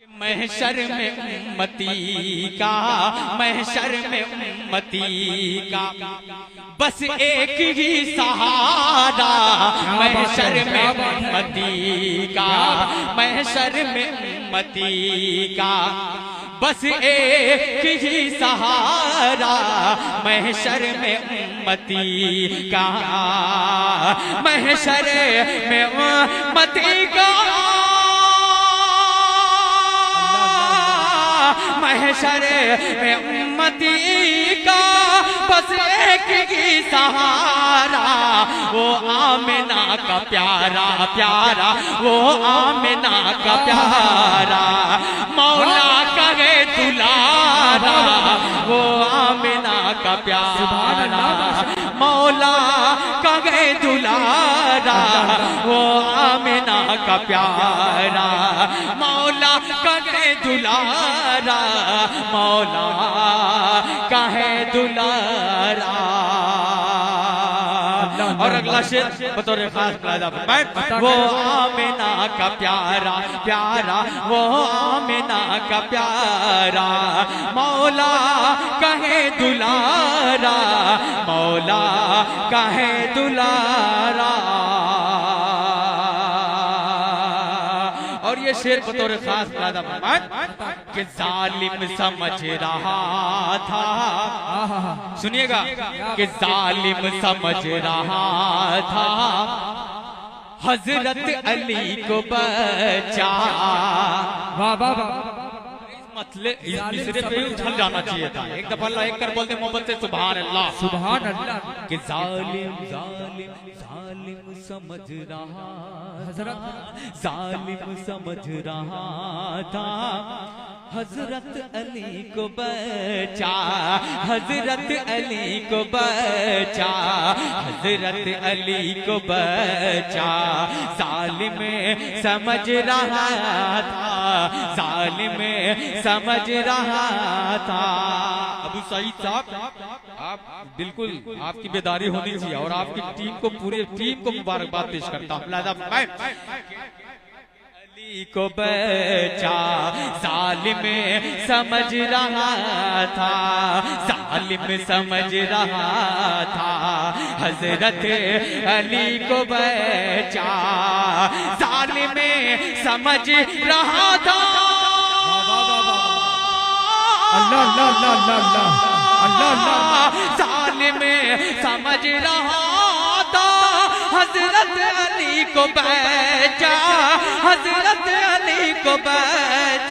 محشر میں امتی کا، محشر میں امتی کا بس ایک ہی سہارا، محشر میں امتی کا، محشر میں امتی کا بس ایک ہی سہارا، محشر میں امتی کا، محشر میں امتی کا، محشر میں امتی کا بس ایک ہی سہارا، وہ آمنہ کا پیارا پیارا، وہ آمنہ کا پیارا، مولا کہے دلارا، وہ آمنہ کا پیارا، مولا کہے دلارا، وہ آمنہ کا پیارا، مولا کہے دلارا، مولا کہے دلارا۔ اور اگلا شعر بطور خاص قاعدہ فرمائے، وہ آمنہ کا پیارا پیارا، وہ آمنہ کا پیارا، مولا کہے دلارا، مولا کہے دلارا۔ اور یہ شعر بطور خاص قاعدہ فرمائے کہ ظالم سمجھ رہا تھا، سنیے گا، کہ ظالم سمجھ رہا تھا حضرت علی کو بچا، واہ واہ واہ، مطلب اس مصرے پہ اچھل جانا چاہیے تھا، ایک دفعہ اللہ ایک کر بولتے محبت سے سبحان اللہ، سبحان اللہ، کہ ظالم ظالم ظالم سمجھ رہا حضرت ظالم سمجھ رہا تھا حضرت علی کو بچا، حضرت علی کو بچا، حضرت علی کو بچا، ظالم سمجھ رہا تھا، ظالم سمجھ رہا تھا۔ ابو سعید صاحب، آپ بالکل آپ کی بیداری ہونی چاہیے اور آپ کی ٹیم کو، پورے ٹیم کو مبارکباد پیش کرتا ہوں۔ علی کو بچا، ظالم سمجھ رہا تھا، ظالم سمجھ رہا تھا، حضرت علی کو بچا، ظالم سمجھ رہا تھا، اللہ اللہ اللہ اللہ اللہ اللہ، ظالم سمجھ رہا تھا، حضرت علی کو بچا، حضرت علی کو بچا۔